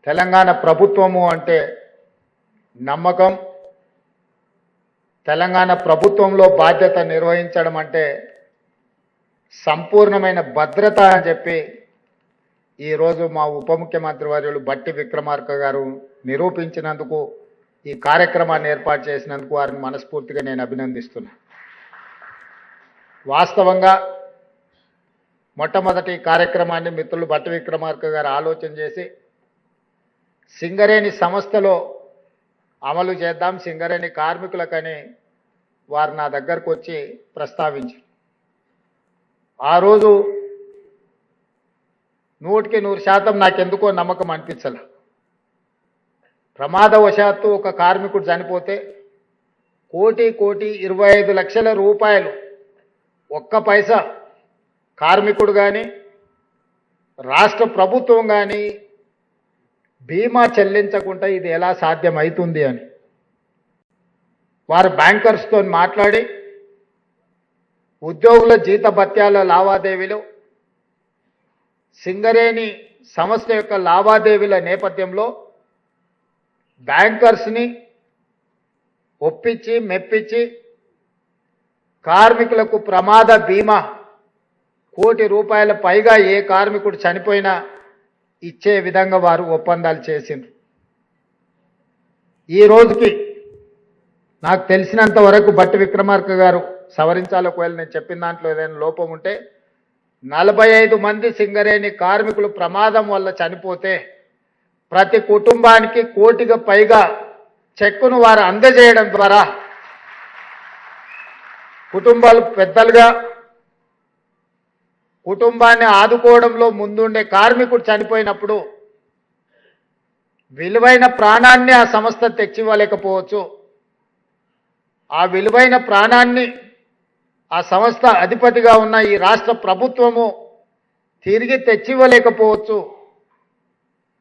తెలంగాణ ప్రభుత్వము అంటే నమ్మకం, తెలంగాణ ప్రభుత్వంలో బాధ్యత నిర్వహించడం అంటే సంపూర్ణమైన భద్రత అని చెప్పి ఈరోజు మా ఉప ముఖ్యమంత్రి వర్యులు బట్టి విక్రమార్క గారు నిరూపించినందుకు, ఈ కార్యక్రమాన్ని ఏర్పాటు చేసినందుకు వారిని మనస్ఫూర్తిగా నేను అభినందిస్తున్నా. వాస్తవంగా మొట్టమొదటి కార్యక్రమాన్ని మిత్రులు బట్టి విక్రమార్క గారు ఆలోచన చేసి సింగరేణి సంస్థలో అమలు చేద్దాం, సింగరేణి కార్మికులకని వారు నా దగ్గరకు వచ్చి ప్రస్తావించారు. ఆ రోజు 100% నాకెందుకో నమ్మకం అనిపించలే. ప్రమాదవశాత్తు ఒక కార్మికుడు చనిపోతే 1,25,00,000 రూపాయలు ఒక్క పైసా కార్మికుడు కానీ రాష్ట్ర ప్రభుత్వం కానీ బీమా చెల్లించకుండా ఇది ఎలా సాధ్యమవుతుంది అని వారు బ్యాంకర్స్తో మాట్లాడి ఉద్యోగుల జీతభత్యాల లావాదేవీలు, సింగరేణి సంస్థ యొక్క లావాదేవీల నేపథ్యంలో బ్యాంకర్స్ని ఒప్పించి మెప్పించి కార్మికులకు ప్రమాద బీమా ₹1,00,00,000 పైగా ఏ కార్మికుడు చనిపోయినా ఇచ్చే విధంగా వారు ఒప్పందాలు చేసిండ్రు. ఈ రోజుకి నాకు తెలిసినంత వరకు బట్టి విక్రమార్క గారు సవరించాలి, ఒకవేళ నేను చెప్పిన దాంట్లో ఏదైనా లోపం ఉంటే, 45 మంది సింగరేణి కార్మికులు ప్రమాదం వల్ల చనిపోతే ప్రతి కుటుంబానికి ₹1,00,00,000 పైగా చెక్కును వారు అందజేయడం ద్వారా కుటుంబాలు పెద్దలుగా కుటుంబాన్ని ఆదుకోవడంలో ముందుండే కార్మికుడు చనిపోయినప్పుడు విలువైన ప్రాణాన్ని ఆ సంస్థ తెచ్చివ్వలేకపోవచ్చు. ఆ విలువైన ప్రాణాన్ని ఆ సంస్థ అధిపతిగా ఉన్న ఈ రాష్ట్ర ప్రభుత్వము తిరిగి తెచ్చివ్వలేకపోవచ్చు.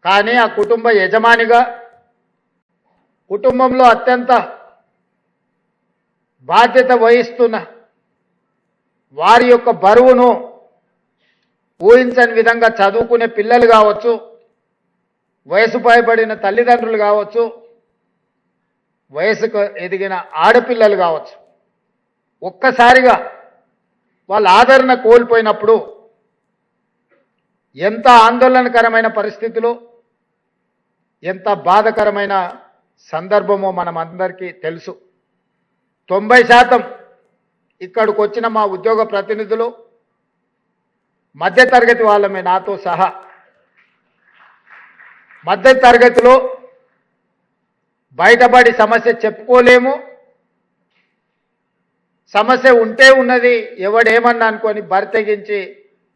కానీ ఆ కుటుంబ యజమానిగా, కుటుంబంలో అత్యంత బాధ్యత వహిస్తున్న వారి యొక్క బరువును ఊహించని విధంగా చదువుకునే పిల్లలు కావచ్చు, వయసు పైబడిన తల్లిదండ్రులు కావచ్చు, వయసుకు ఎదిగిన ఆడపిల్లలు కావచ్చు, ఒక్కసారిగా వాళ్ళ ఆదరణ కోల్పోయినప్పుడు ఎంత ఆందోళనకరమైన పరిస్థితులు, ఎంత బాధకరమైన సందర్భమో మనం అందరికీ తెలుసు. 90% ఇక్కడికి వచ్చిన మా ఉద్యోగ ప్రతినిధులు మధ్యతరగతి వాళ్ళమే, నాతో సహా. మధ్యతరగతిలో బయటపడి సమస్య చెప్పుకోలేము, సమస్య ఉంటే ఉన్నది ఎవడేమన్నా అనుకొని బరితెగించి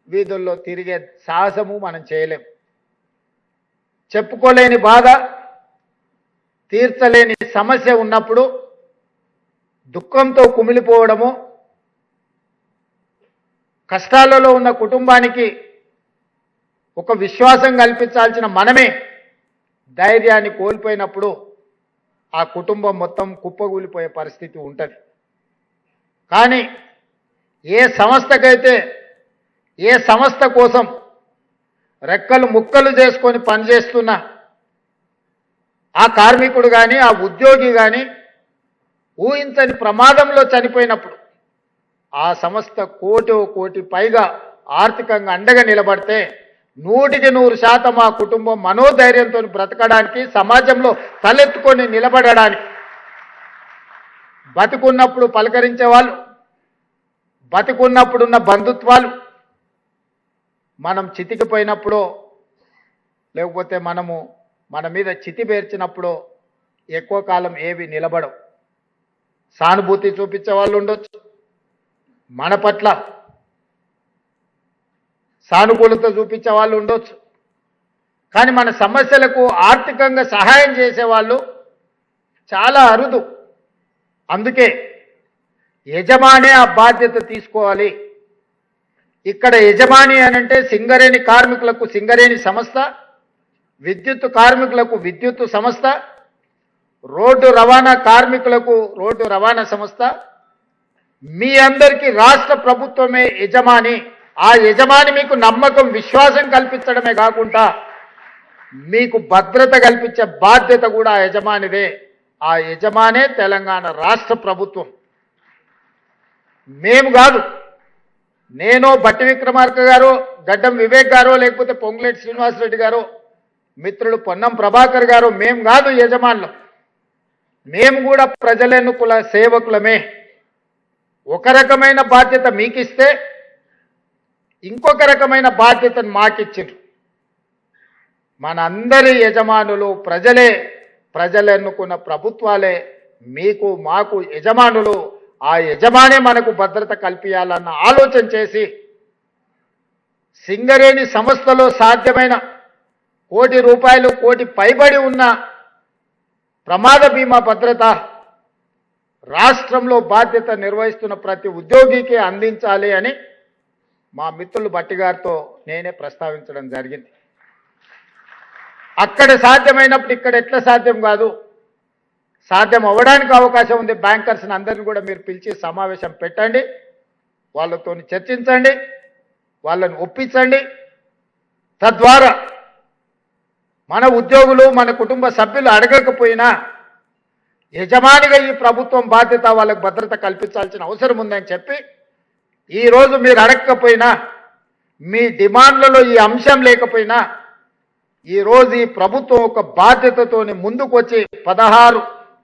వీధుల్లో తిరిగే సాహసము మనం చేయలేం. చెప్పుకోలేని బాధ, తీర్చలేని సమస్య ఉన్నప్పుడు దుఃఖంతో కుమిలిపోవడము, కష్టాలలో ఉన్న కుటుంబానికి ఒక విశ్వాసం కల్పించాల్సిన మనమే ధైర్యాన్ని కోల్పోయినప్పుడు ఆ కుటుంబం మొత్తం కుప్పగూలిపోయే పరిస్థితి ఉంటుంది. కానీ ఏ సంస్థకైతే, ఏ సంస్థ కోసం రెక్కలు ముక్కలు చేసుకొని పనిచేస్తున్న ఆ కార్మికుడు కానీ, ఆ ఉద్యోగి కానీ ఊహించని ప్రమాదంలో చనిపోయినప్పుడు ఆ సంస్థ కోటి పైగా ఆర్థికంగా అండగా నిలబడితే 100% ఆ కుటుంబం మనోధైర్యంతో బ్రతకడానికి, సమాజంలో తలెత్తుకొని నిలబడడానికి, బతికున్నప్పుడు పలకరించే వాళ్ళు, బతికున్నప్పుడున్న బంధుత్వాలు మనం చితికిపోయినప్పుడు, లేకపోతే మన మీద చితి పేర్చినప్పుడు ఎక్కువ కాలం ఏవి నిలబడవు. సానుభూతి చూపించే వాళ్ళు ఉండొచ్చు, మన పట్ల సానుకూలత చూపించే వాళ్ళు ఉండొచ్చు, కానీ మన సమస్యలకు ఆర్థికంగా సహాయం చేసేవాళ్ళు చాలా అరుదు. అందుకే యజమాని ఆ బాధ్యత తీసుకోవాలి. ఇక్కడ యజమాని అనంటే సింగరేణి కార్మికులకు సింగరేణి సంస్థ, విద్యుత్ కార్మికులకు విద్యుత్ సంస్థ, రోడ్డు రవాణా కార్మికులకు రోడ్డు రవాణా సంస్థ, మీ అందరికీ రాష్ట్ర ప్రభుత్వమే యజమాని. ఆ యజమాని మీకు నమ్మకం, విశ్వాసం కల్పించడమే కాకుండా మీకు భద్రత కల్పించే బాధ్యత కూడా ఆ యజమానిదే. ఆ యజమానే తెలంగాణ రాష్ట్ర ప్రభుత్వం. మేము కాదు, నేను బట్టి విక్రమార్క గారు, గడ్డం వివేక్ గారు, లేకపోతే పొంగులేటి శ్రీనివాసరెడ్డి గారు, మిత్రులు పొన్నం ప్రభాకర్ గారు, మేము కాదు యజమానులు. మేము కూడా ప్రజలెన్నుకుల సేవకులమే. ఒక రకమైన బాధ్యత మీకిస్తే ఇంకొక రకమైన బాధ్యతను మాకిచ్చారు. మనందరి యజమానులు ప్రజలే, ప్రజలెన్నుకున్న ప్రభుత్వాలే మీకు మాకు యజమానులు. ఆ యజమానే మనకు భద్రత కల్పించాలన్న ఆలోచన చేసి సింగరేణి సంస్థలో సాధ్యమైన ₹1 కోటి, కోటి పైబడి ఉన్న ప్రమాద బీమా భద్రత రాష్ట్రంలో బాధ్యత నిర్వహిస్తున్న ప్రతి ఉద్యోగికి అందించాలి అని మా మిత్రులు బట్టి గారితో నేనే ప్రస్తావించడం జరిగింది. అక్కడ సాధ్యమైనప్పుడు ఇక్కడ ఎట్లా సాధ్యం కాదు, సాధ్యం అవ్వడానికి అవకాశం ఉంది. బ్యాంకర్స్ని అందరినీ కూడా మీరు పిలిచి సమావేశం పెట్టండి, వాళ్ళతో చర్చించండి, వాళ్ళని ఒప్పించండి. తద్వారా మన ఉద్యోగులు, మన కుటుంబ సభ్యులు అడగకపోయినా యజమానిగా ఈ ప్రభుత్వం బాధ్యత వాళ్ళకు భద్రత కల్పించాల్సిన అవసరం ఉందని చెప్పి, ఈరోజు మీరు అడగకపోయినా, మీ డిమాండ్లలో ఈ అంశం లేకపోయినా, ఈరోజు ఈ ప్రభుత్వం ఒక బాధ్యతతోని ముందుకు వచ్చి 16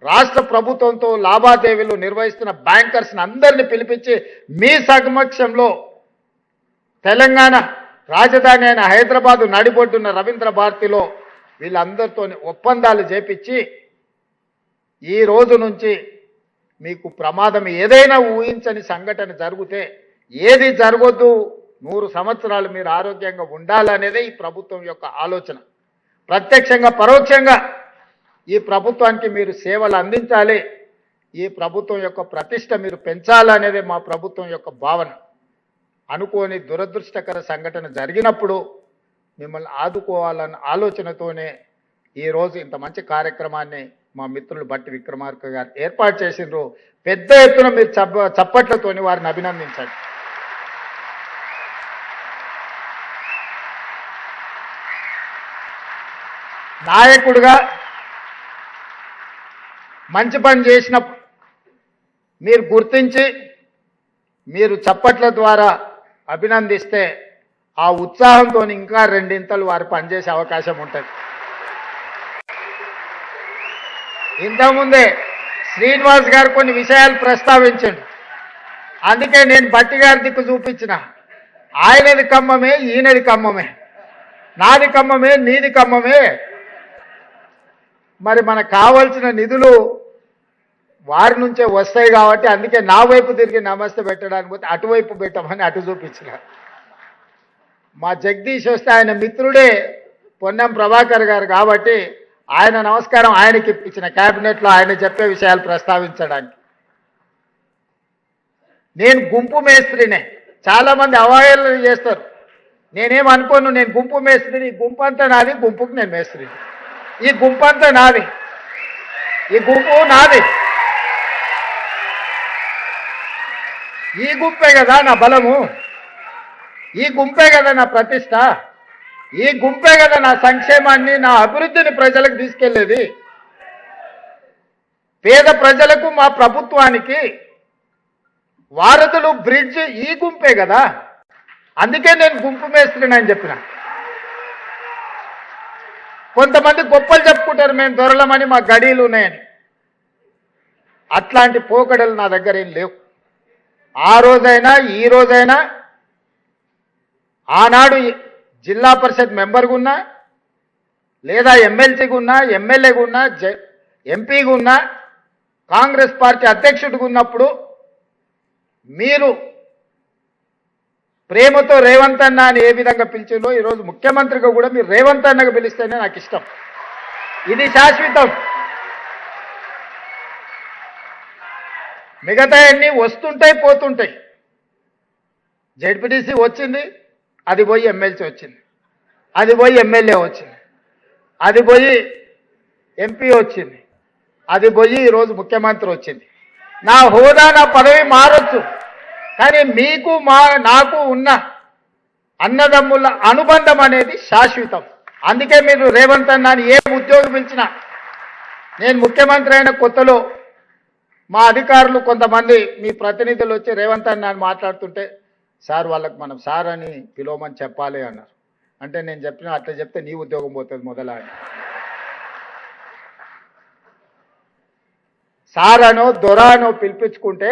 రాష్ట్ర ప్రభుత్వంతో లావాదేవీలు నిర్వహిస్తున్న బ్యాంకర్స్ని అందరినీ పిలిపించి మీ సమక్షంలో తెలంగాణ రాజధాని అయిన హైదరాబాదు నడిబొడ్డున్న రవీంద్ర భారతిలో వీళ్ళందరితో ఒప్పందాలు చేపించి ఈ రోజు నుంచి మీకు ప్రమాదం ఏదైనా ఊహించని సంఘటన జరిగితే ఏది జరగొద్దు, 100 సంవత్సరాలు మీరు ఆరోగ్యంగా ఉండాలనేదే ఈ ప్రభుత్వం యొక్క ఆలోచన. ప్రత్యక్షంగా పరోక్షంగా ఈ ప్రభుత్వానికి మీరు సేవలు అందించాలి, ఈ ప్రభుత్వం యొక్క ప్రతిష్ట మీరు పెంచాలనేదే మా ప్రభుత్వం యొక్క భావన. అనుకోని దురదృష్టకర సంఘటన జరిగినప్పుడు మిమ్మల్ని ఆదుకోవాలన్న ఆలోచనతోనే ఈరోజు ఇంత మంచి కార్యక్రమాన్ని మా మిత్రులు బట్టి విక్రమార్క గారు ఏర్పాటు చేసిండ్రు. పెద్ద ఎత్తున మీరు చప్పట్లతోని వారిని అభినందించండి. నాయకుడిగా మంచి పని చేసినప్పుడు మీరు గుర్తించి మీరు చప్పట్ల ద్వారా అభినందిస్తే ఆ ఉత్సాహంతో ఇంకా 2 ఇంతలు వారు పనిచేసే అవకాశం ఉంటుంది. ఇంతకుముందే శ్రీనివాస్ గారు కొన్ని విషయాలు ప్రస్తావించండి, అందుకే నేను బట్టి గారి దిక్కు చూపించిన. ఆయనది ఖమ్మమే, ఈయనది ఖమ్మమే, నాది ఖమ్మమే, నీది ఖమ్మమే. మరి మనకు కావాల్సిన నిధులు వారి నుంచే వస్తాయి కాబట్టి అందుకే నా వైపు తిరిగి నమస్తే పెట్టడానికి పోతే అటువైపు పెట్టమని అటు చూపించిన. మా జగదీష్ వస్తే ఆయన మిత్రుడే పొన్నం ప్రభాకర్ గారు కాబట్టి ఆయన నమస్కారం ఆయనకి ఇప్పించిన, క్యాబినెట్లో ఆయన చెప్పే విషయాలు ప్రస్తావించడానికి. నేను గుంపు మేస్త్రినే, చాలామంది అవహేళన చేస్తారు. నేనేమనుకోను, నేను గుంపు మేస్త్రిని, ఈ గుంపు అంతా నాది, గుంపుకు నేను మేస్త్రిని. ఈ గుంపు అంతా నాది, ఈ గుంపు నాది. ఈ గుంపే కదా నా బలము, ఈ గుంపే కదా నా ప్రతిష్ట, ఈ గుంపే కదా నా సంక్షేమాన్ని, నా అభివృద్ధిని ప్రజలకు తీసుకెళ్లేది. పేద ప్రజలకు మా ప్రభుత్వానికి వారధులు, బ్రిడ్జ్ ఈ గుంపే కదా. అందుకే నేను గుంపు మేస్త్రిని అని చెప్పిన. కొంతమంది గొప్పలు చెప్పుకుంటారు, మేము దొరలమని, మా గడీలు ఉన్నాయని. అట్లాంటి పోకడలు నా దగ్గర ఏం లేవు. ఆ రోజైనా ఈ రోజైనా, ఆనాడు జిల్లా పరిషత్ మెంబర్గా ఉన్నా, లేదా ఎమ్మెల్సీగా ఉన్నా, ఎమ్మెల్యేగా ఉన్నా, ఎంపీగా ఉన్నా, కాంగ్రెస్ పార్టీ అధ్యక్షుడిగా ఉన్నప్పుడు మీరు ప్రేమతో రేవంత్ అన్న అని ఏ విధంగా పిలిచిందో ఈరోజు ముఖ్యమంత్రిగా కూడా మీరు రేవంత్ అన్నగా పిలిస్తేనే నాకు ఇష్టం. ఇది శాశ్వతం. మిగతా అన్నీ వస్తుంటాయి, పోతుంటాయి. జెడ్పీటీసీ వచ్చింది, అది పోయి ఎమ్మెల్సీ వచ్చింది, అది పోయి ఎమ్మెల్యే వచ్చింది, అది పోయి ఎంపీ వచ్చింది, అది పోయి ఈరోజు ముఖ్యమంత్రి వచ్చింది. నా హోదా, నా పదవి మారొచ్చు, కానీ మీకు నాకు ఉన్న అన్నదమ్ముల అనుబంధం అనేది శాశ్వతం. అందుకే మీరు రేవంత్ అన్న అని ఏ ఉద్యోగం పిలిచినా, నేను ముఖ్యమంత్రి అయిన కొత్తలో మా అధికారులు కొంతమంది మీ ప్రతినిధులు వచ్చి రేవంత్ అన్న అని మాట్లాడుతుంటే, సార్ వాళ్ళకి మనం సార్ అని పిలవమని చెప్పాలి అన్నారు. అంటే నేను చెప్పిన అట్లా చెప్తే నీ ఉద్యోగం పోతుంది మొదల అని. సార్ అనో దొర అనో పిలిపించుకుంటే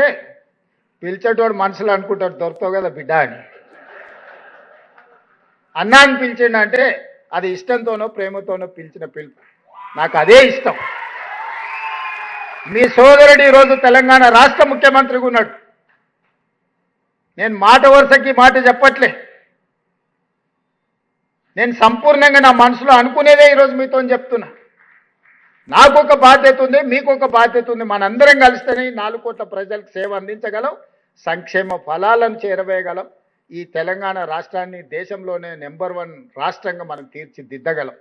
పిలిచేటోడు మనుషులు అనుకుంటాడు దొరుకుతావు కదా బిడ్డ అని. అన్నాన్ని పిలిచిండంటే అది ఇష్టంతోనో ప్రేమతోనో పిలిచిన పిలుపు, నాకు అదే ఇష్టం. మీ సోదరుడు ఈరోజు తెలంగాణ రాష్ట్ర ముఖ్యమంత్రిగా ఉన్నాడు. నేను మాట వరుసకి మాట చెప్పట్లే, నేను సంపూర్ణంగా నా మనసులో అనుకునేదే ఈరోజు మీతో చెప్తున్నా. నాకు ఒక బాధ్యత ఉంది, మీకు ఒక బాధ్యత ఉంది. మనందరం కలిస్తేనే 4 కోట్ల ప్రజలకు సేవ అందించగలం, సంక్షేమ ఫలాలను చేరవేయగలం. ఈ తెలంగాణ రాష్ట్రాన్ని దేశంలోనే నెంబర్ 1 రాష్ట్రంగా మనం తీర్చిదిద్దగలం.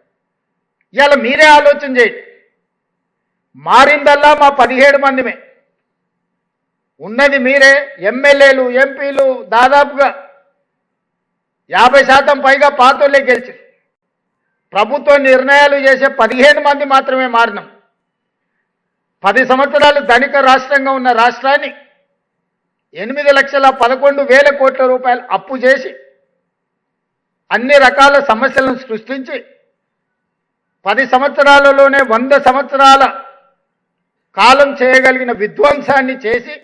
ఇవాళ మీరే ఆలోచన చేయండి. మారిందల్లా మా 17 మందిమే ఉన్నది. మీరే ఎమ్మెల్యేలు ఎంపీలు దాదాపుగా 50% పైగా పాతోళ్ళే గెలిచి ప్రభుత్వ నిర్ణయాలు చేసే 15 మంది మాత్రమే మారినాం. 10 సంవత్సరాలు ధనిక రాష్ట్రంగా ఉన్న రాష్ట్రాన్ని 8,11,000 కోట్ల రూపాయలు అప్పు చేసి అన్ని రకాల సమస్యలను సృష్టించి 10 సంవత్సరాలలోనే 100 సంవత్సరాల కాలం చేయగలిగిన విధ్వంసాన్ని చేసి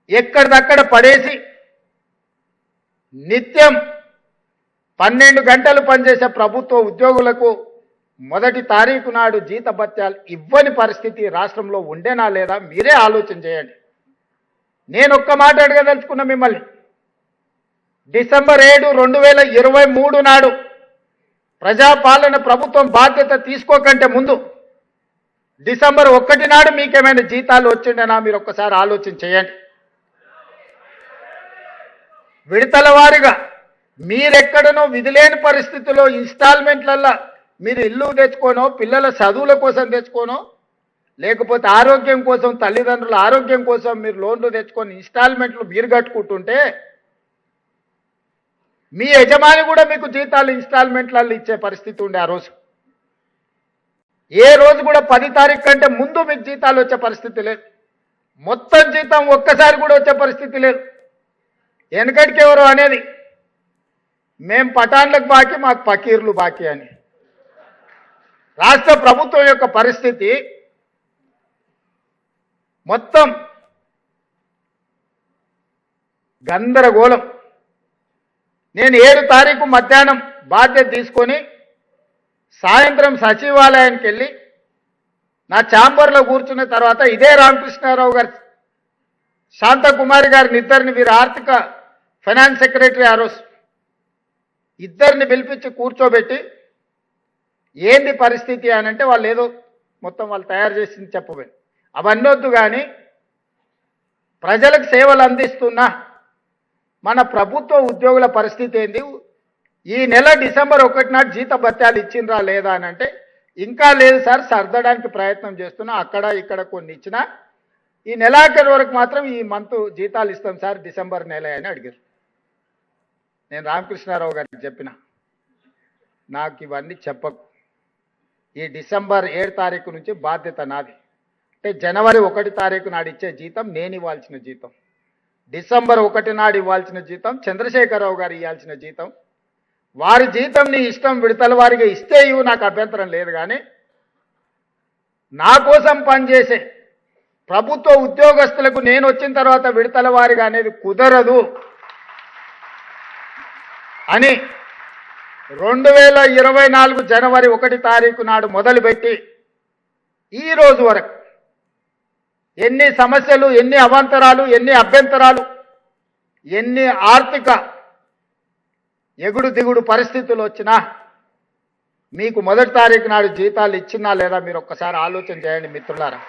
ఎక్కడిదక్కడ పడేసి నిత్యం 12 గంటలు పనిచేసే ప్రభుత్వ ఉద్యోగులకు మొదటి తారీఖు నాడు జీతభత్యాలు ఇవ్వని పరిస్థితి రాష్ట్రంలో ఉండేనా లేదా మీరే ఆలోచన చేయండి. నేను ఒక్క మాట అడగదలుచుకున్నా మిమ్మల్ని. డిసెంబర్ 7, 2023 నాడు ప్రజాపాలన ప్రభుత్వం బాధ్యత తీసుకోకంటే ముందు డిసెంబర్ 1 నాడు మీకేమైనా జీతాలు వచ్చిండేనా మీరు ఒక్కసారి ఆలోచన చేయండి. విడతల వారీగా మీరెక్కడనో విధిలేని పరిస్థితుల్లో ఇన్స్టాల్మెంట్లల్లో మీరు ఇల్లు తెచ్చుకోనో, పిల్లల చదువుల కోసం తెచ్చుకోనో, లేకపోతే ఆరోగ్యం కోసం, తల్లిదండ్రుల ఆరోగ్యం కోసం మీరు లోన్లు తెచ్చుకొని ఇన్స్టాల్మెంట్లు మీరు కట్టుకుంటుంటే మీ యజమాని కూడా మీకు జీతాలు ఇన్స్టాల్మెంట్లలో ఇచ్చే పరిస్థితి ఉండే ఆ రోజు. ఏ రోజు కూడా 10 తారీఖు కంటే ముందు మీకు జీతాలు వచ్చే పరిస్థితి లేదు. మొత్తం జీతం ఒక్కసారి కూడా వచ్చే పరిస్థితి లేదు. వెనకటికి ఎవరు అనేది మేం పఠాన్లకు బాకీ, మాకు పకీర్లు బాకీ అని. రాష్ట్ర ప్రభుత్వం యొక్క పరిస్థితి మొత్తం గందరగోళం. నేను 7 తారీఖు మధ్యాహ్నం బాధ్యత తీసుకొని సాయంత్రం సచివాలయానికి వెళ్ళి నా ఛాంబర్లో కూర్చున్న తర్వాత ఇదే రామకృష్ణారావు గారు, శాంతకుమారి గారిని ఇద్దరిని, వీరు ఆర్థిక ఫైనాన్స్ సెక్రటరీ ఆ రోజు, ఇద్దరిని పిలిపించి కూర్చోబెట్టి ఏంది పరిస్థితి అని అంటే వాళ్ళు ఏదో మొత్తం వాళ్ళు తయారు చేసింది చెప్పబోయి అవన్నీ వద్దు, కానీ ప్రజలకు సేవలు అందిస్తున్న మన ప్రభుత్వ ఉద్యోగుల పరిస్థితి ఏంది, ఈ నెల డిసెంబర్ 1 నాడు జీతభత్యాలు ఇచ్చిండ్రా లేదా అని అంటే ఇంకా లేదు సార్, సర్దడానికి ప్రయత్నం చేస్తున్నా, అక్కడ ఇక్కడ కొన్ని ఇచ్చినా ఈ నెలాఖరు వరకు మాత్రం ఈ మంత్ జీతాలు ఇస్తాం సార్ డిసెంబర్ నెల అని అడిగారు. నేను రామకృష్ణారావు గారికి చెప్పిన, నాకు ఇవన్నీ చెప్పకు, ఈ డిసెంబర్ 7 తారీఖు నుంచి బాధ్యత నాది. అంటే జనవరి 1 తారీఖు నాడు ఇచ్చే జీతం నేను ఇవ్వాల్సిన జీతం, డిసెంబర్ 1 నాడు ఇవ్వాల్సిన జీతం చంద్రశేఖరరావు గారు ఇవ్వాల్సిన జీతం. వారి జీతం నీ ఇష్టం విడతల వారిగా ఇస్తే ఇవ్వు, నాకు అభ్యంతరం లేదు, కానీ నా కోసం పనిచేసే ప్రభుత్వ ఉద్యోగస్తులకు నేను వచ్చిన తర్వాత విడతల వారిగా అనేది కుదరదు అని 2024 జనవరి 1 తారీఖు నాడు మొదలుపెట్టి ఈ రోజు వరకు ఎన్ని సమస్యలు, ఎన్ని అవాంతరాలు, ఎన్ని అభ్యంతరాలు, ఎన్ని ఆర్థిక ఎగుడు దిగుడు పరిస్థితులు వచ్చినా మీకు 1 తారీఖు నాడు జీతాలు ఇచ్చినా లేదా మీరు ఒక్కసారి ఆలోచన చేయండి మిత్రులారా.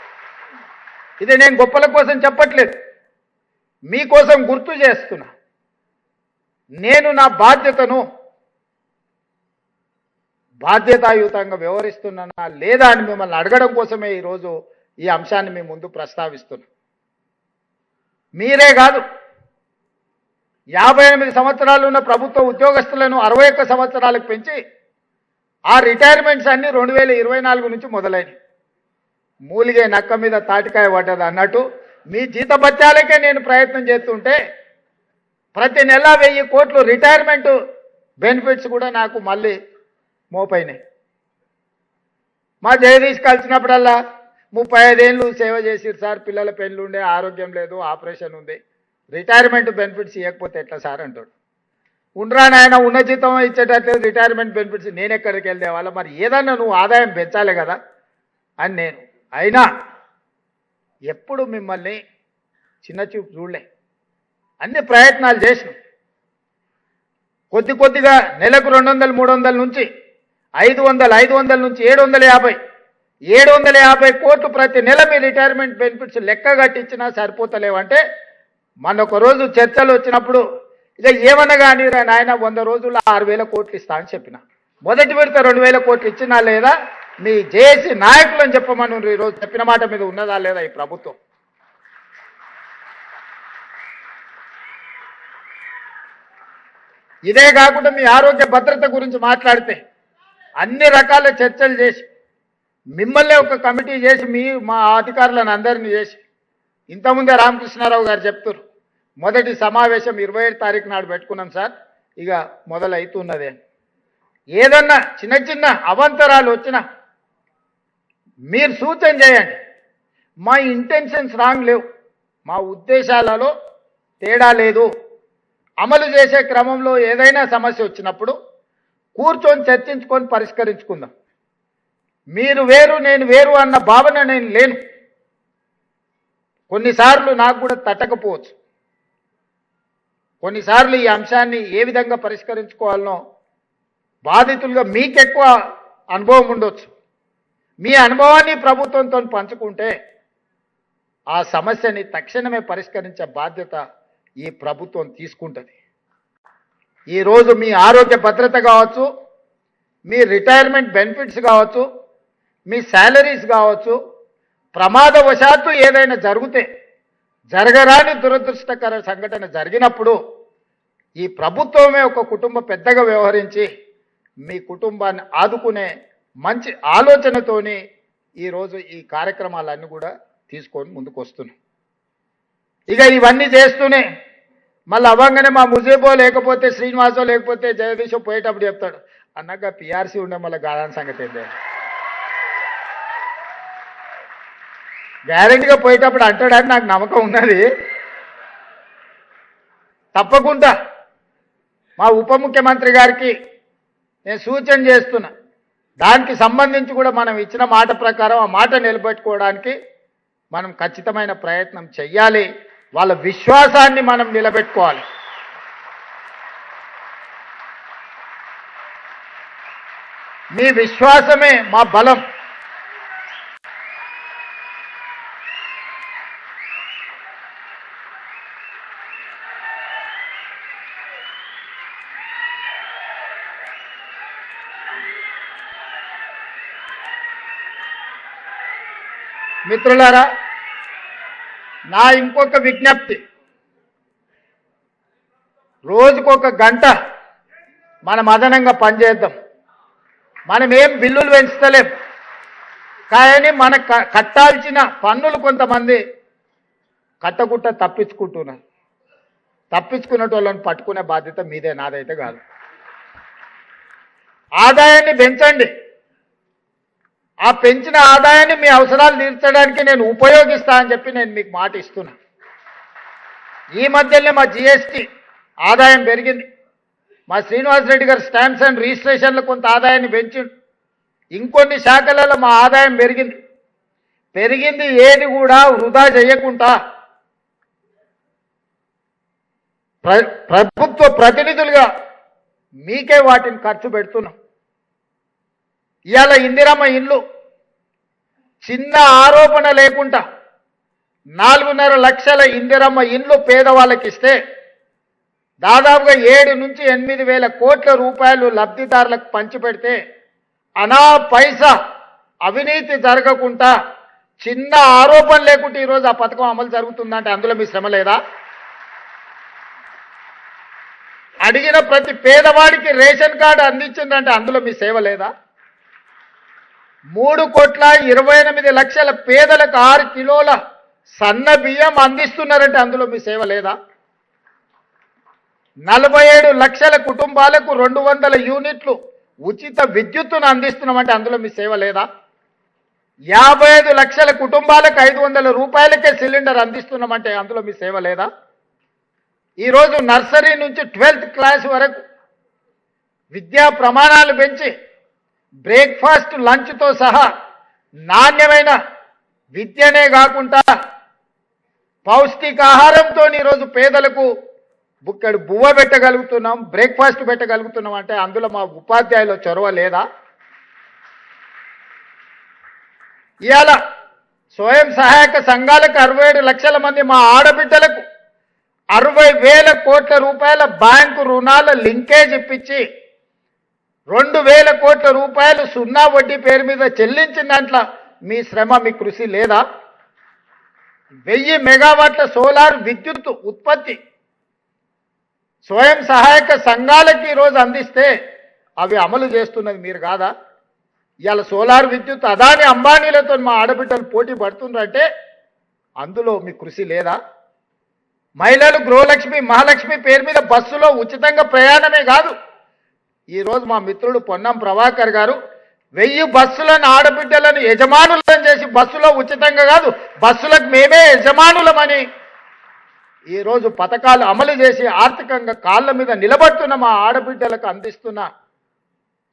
ఇది నేను గొప్పల కోసం చెప్పట్లేదు, మీకోసం గుర్తు చేస్తున్నా. నేను నా బాధ్యతను బాధ్యతాయుతంగా వ్యవహరిస్తున్నానా లేదా అని మిమ్మల్ని అడగడం కోసమే ఈరోజు ఈ అంశాన్ని మీ ముందు ప్రస్తావిస్తున్నా. మీరే కాదు, 58 సంవత్సరాలు ఉన్న ప్రభుత్వ ఉద్యోగస్తులను 61 సంవత్సరాలకు పెంచి ఆ రిటైర్మెంట్స్ అన్నీ 2024 నుంచి మొదలైనవి. మూలిగే నక్క మీద తాటికాయ పడ్డది అన్నట్టు మీ జీతభత్యాలకే నేను ప్రయత్నం చేస్తుంటే ప్రతి నెల 1000 కోట్లు రిటైర్మెంట్ బెనిఫిట్స్ కూడా నాకు మళ్ళీ మోపైనాయి. మా జగదీష్ కలిసినప్పుడల్లా 35 ఏళ్ళు సేవ చేసిరు సార్, పిల్లల పెళ్ళి ఉండే, ఆరోగ్యం లేదు, ఆపరేషన్ ఉంది, రిటైర్మెంట్ బెనిఫిట్స్ ఇవ్వకపోతే ఎట్లా సార్ అంటాడు. ఉండరా నాయన, ఉన్న జీతం ఇచ్చేటట్లేదు, రిటైర్మెంట్ బెనిఫిట్స్ నేను ఎక్కడికి వెళ్తే వాళ్ళ, మరి ఏదన్నా నువ్వు ఆదాయం పెంచాలి కదా అని నేను. అయినా ఎప్పుడు మిమ్మల్ని చిన్న చూపు చూడలే, అన్ని ప్రయత్నాలు చేసినాం. కొద్దిగా నెలకు 200, 300 నుంచి 500 నుంచి 750 కోట్లు ప్రతి నెల మీ రిటైర్మెంట్ బెనిఫిట్స్ లెక్క కట్టించినా సరిపోతలేవంటే మన ఒక రోజు చర్చలు వచ్చినప్పుడు ఇక ఏమన్నా కానీ నాయన 100 రోజుల్లో 6000 కోట్లు ఇస్తా అని చెప్పిన. మొదటి విడత 2000 కోట్లు ఇచ్చినా లేదా మీ జేఏసీ నాయకులని చెప్పమని ఈరోజు చెప్పిన మాట మీద ఉన్నదా లేదా ఈ ప్రభుత్వం? ఇదే కాకుండా మీ ఆరోగ్య భద్రత గురించి మాట్లాడితే అన్ని రకాల చర్చలు చేసి మిమ్మల్ని ఒక కమిటీ చేసి మా అధికారులను అందరినీ చేసి ఇంతకుముందే రామకృష్ణారావు గారు చెప్తారు, మొదటి సమావేశం 27 తారీఖు నాడు పెట్టుకున్నాం సార్, ఇక మొదలవుతున్నదే. ఏదన్నా చిన్న అవాంతరాలు వచ్చినా మీరు సూచన చేయండి. మా ఇంటెన్షన్స్ రాంగ్ లేవు, మా ఉద్దేశాలలో తేడా లేదు. అమలు చేసే క్రమంలో ఏదైనా సమస్య వచ్చినప్పుడు కూర్చొని చర్చించుకొని పరిష్కరించుకుందాం. మీరు వేరు నేను వేరు అన్న భావన నేను లేను. కొన్నిసార్లు నాకు కూడా తట్టకపోవచ్చు, కొన్నిసార్లు ఈ అంశాన్ని ఏ విధంగా పరిష్కరించుకోవాలనో బాధితులుగా మీకెక్కువ అనుభవం ఉండొచ్చు. మీ అనుభవాన్ని ప్రభుత్వంతో పంచుకుంటే ఆ సమస్యని తక్షణమే పరిష్కరించే బాధ్యత ఈ ప్రభుత్వం తీసుకుంటుంది. ఈరోజు మీ ఆరోగ్య భద్రత కావచ్చు, మీ రిటైర్మెంట్ బెనిఫిట్స్ కావచ్చు, మీ శాలరీస్ కావచ్చు, ప్రమాదవశాత్తు ఏదైనా జరిగితే, జరగరాని దురదృష్టకర సంఘటన జరిగినప్పుడు ఈ ప్రభుత్వమే ఒక కుటుంబ పెద్దగా వ్యవహరించి మీ కుటుంబాన్ని ఆదుకునే మంచి ఆలోచనతోని ఈరోజు ఈ కార్యక్రమాలన్నీ కూడా తీసుకొని ముందుకు వస్తున్నాం. ఇక ఇవన్నీ చేస్తూనే మళ్ళీ అవ్వంగానే మా ముజేబో లేకపోతే శ్రీనివాసో లేకపోతే జగదీశో పోయేటప్పుడు చెప్తాడు, అన్నగా పిఆర్సీ ఉండే మళ్ళీ గాదాని సంగతి ఏంటి, గ్యారెంటీగా పోయేటప్పుడు అంటాడని నాకు నమ్మకం ఉన్నది. తప్పకుండా మా ఉప ముఖ్యమంత్రి గారికి నేను సూచన చేస్తున్నా, దానికి సంబంధించి కూడా మనం ఇచ్చిన మాట ప్రకారం ఆ మాట నిలబెట్టుకోవడానికి మనం ఖచ్చితమైన ప్రయత్నం చెయ్యాలి. వాళ్ళ విశ్వాసాన్ని మనం నిలబెట్టుకోవాలి. మీ విశ్వాసమే మా బలం. మిత్రులారా, నా ఇంకొక విజ్ఞప్తి, రోజుకొక గంట మనం అదనంగా పనిచేద్దాం. మనం ఏం బిల్లులు పెంచుతలేం, కానీ మన కట్టాల్సిన పన్నులు కొంతమంది కట్టకుండా తప్పించుకుంటున్నారు. తప్పించుకునే వాళ్ళని పట్టుకునే బాధ్యత మీదే, నాదైతే కాదు. ఆదాయాన్ని పెంచండి. ఆ పెంచిన ఆదాయాన్ని మీ అవసరాలు తీర్చడానికి నేను ఉపయోగిస్తా అని చెప్పి నేను మీకు మాట ఇస్తున్నా. ఈ మధ్యనే మా జీఎస్టీ ఆదాయం పెరిగింది. మా శ్రీనివాసరెడ్డి గారు స్టాంప్స్ అండ్ రిజిస్ట్రేషన్లు కొంత ఆదాయాన్ని పెంచిండు. ఇంకొన్ని శాఖలలో మా ఆదాయం పెరిగింది. ఏది కూడా వృధా చేయకుండా ప్రభుత్వ ప్రతినిధులుగా మీకే వాటిని ఖర్చు పెడుతున్నాం. ఇవాళ ఇందిరమ్మ ఇండ్లు చిన్న ఆరోపణ లేకుండా 4.5 లక్షల ఇందిరమ్మ ఇండ్లు పేదవాళ్ళకి ఇస్తే దాదాపుగా 7 నుంచి 8 వేల కోట్ల రూపాయలు లబ్ధిదారులకు పంచిపెడితే అనా పైసా అవినీతి జరగకుండా చిన్న ఆరోపణ లేకుండా ఈరోజు ఆ పథకం అమలు జరుగుతుందంటే అందులో మీ శ్రమ లేదా? అడిగిన ప్రతి పేదవాడికి రేషన్ కార్డు అందించిందంటే అందులో మీ సేవ లేదా? 3,28,00,000 పేదలకు 6 కిలోల సన్న బియ్యం అందిస్తున్నారంటే అందులో మీ సేవ లేదా? 47 లక్షల కుటుంబాలకు 200 యూనిట్లు ఉచిత విద్యుత్తును అందిస్తున్నామంటే అందులో మీ సేవ లేదా? 55 లక్షల కుటుంబాలకు 500 రూపాయలకే సిలిండర్ అందిస్తున్నామంటే అందులో మీ సేవ లేదా? ఈరోజు నర్సరీ నుంచి 12th క్లాస్ వరకు విద్యా ప్రమాణాలు పెంచి బ్రేక్ఫాస్ట్ లంచ్తో సహా నాణ్యమైన విద్యనే కాకుండా పౌష్టికాహారంతో ఈరోజు పేదలకు బుక్కడు బువ్వ పెట్టగలుగుతున్నాం, బ్రేక్ఫాస్ట్ పెట్టగలుగుతున్నాం అంటే అందులో మా ఉపాధ్యాయుల చొరవ లేదా? ఇవాళ స్వయం సహాయక సంఘాలకు 67 లక్షల మంది మా ఆడబిడ్డలకు 60,000 కోట్ల రూపాయల బ్యాంకు రుణాల లింకేజ్ ఇప్పించి 2,000 కోట్ల రూపాయలు సున్నా వడ్డీ పేరు మీద చెల్లించిన దాంట్లో మీ శ్రమ మీ కృషి లేదా? 1000 మెగావాట్ల సోలార్ విద్యుత్ ఉత్పత్తి స్వయం సహాయక సంఘాలకి ఈరోజు అందిస్తే అవి అమలు చేస్తున్నది మీరు కాదా? ఇవాళ సోలార్ విద్యుత్ అదాని అంబానీలతో మా ఆడబిడ్డలు పోటీ పడుతున్నారంటే అందులో మీ కృషి లేదా? మహిళలు గృహలక్ష్మి మహాలక్ష్మి పేరు మీద బస్సులో ఉచితంగా ప్రయాణమే కాదు, ఈరోజు మా మిత్రుడు పొన్నం ప్రభాకర్ గారు 1000 బస్సులను ఆడబిడ్డలను యజమానులను చేసి బస్సులో ఉచితంగా కాదు బస్సులకు మేమే యజమానులమని ఈరోజు పథకాలు అమలు చేసి ఆర్థికంగా కాళ్ళ మీద నిలబడుతున్న మా ఆడబిడ్డలకు అందిస్తున్న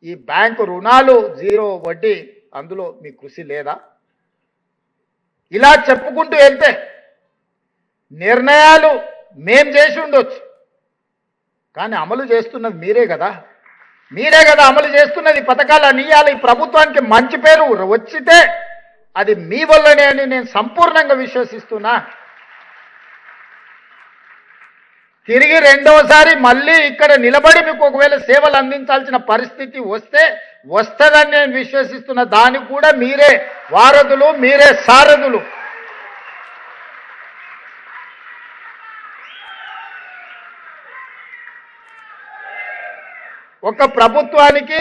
ఈ బ్యాంకు రుణాలు 0 వడ్డీ అందులో మీ కృషి లేదా? ఇలా చెప్పుకుంటూ వెళ్తే నిర్ణయాలు మేం చేసి ఉండొచ్చు, కానీ అమలు చేస్తున్నది మీరే కదా అమలు చేస్తున్నది. పథకాలు ఇవ్వాలి, ఈ ప్రభుత్వానికి మంచి పేరు వచ్చితే అది మీ వల్లనే అని నేను సంపూర్ణంగా విశ్వసిస్తున్నా. తిరిగి రెండోసారి మళ్ళీ ఇక్కడ నిలబడి మీకు ఒకవేళ సేవలు అందించాల్సిన పరిస్థితి వస్తుందని నేను విశ్వసిస్తున్నా. దానికి కూడా మీరే వారధులు, మీరే సారథులు. ఒక ప్రభుత్వానికి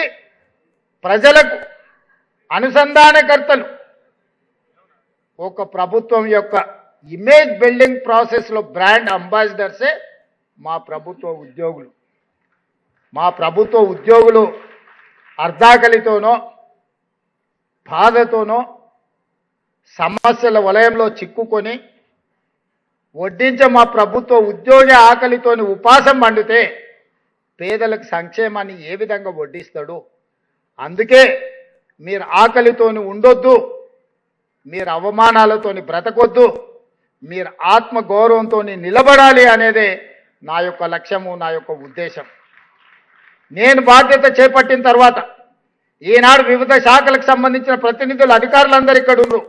ప్రజలకు అనుసంధానకర్తలు, ఒక ప్రభుత్వం యొక్క ఇమేజ్ బిల్డింగ్ ప్రాసెస్లో బ్రాండ్ అంబాసిడర్సే మా ప్రభుత్వ ఉద్యోగులు. మా ప్రభుత్వ ఉద్యోగులు అర్ధాకలితోనో బాధతోనో సమస్యల వలయంలో చిక్కుకొని వడ్డించే మా ప్రభుత్వ ఉద్యోగి ఆకలితోని ఉపాసం మండితే పేదలకు సంక్షేమాన్ని ఏ విధంగా వడ్డిస్తాడు? అందుకే మీరు ఆకలితోని ఉండొద్దు, మీరు అవమానాలతోని బ్రతకొద్దు, మీరు ఆత్మగౌరవంతో నిలబడాలి అనేదే నా యొక్క లక్ష్యము, నా యొక్క ఉద్దేశం. నేను బాధ్యత చేపట్టిన తర్వాత ఈనాడు వివిధ శాఖలకు సంబంధించిన ప్రతినిధులు అధికారులందరూ ఇక్కడ ఉన్నారు.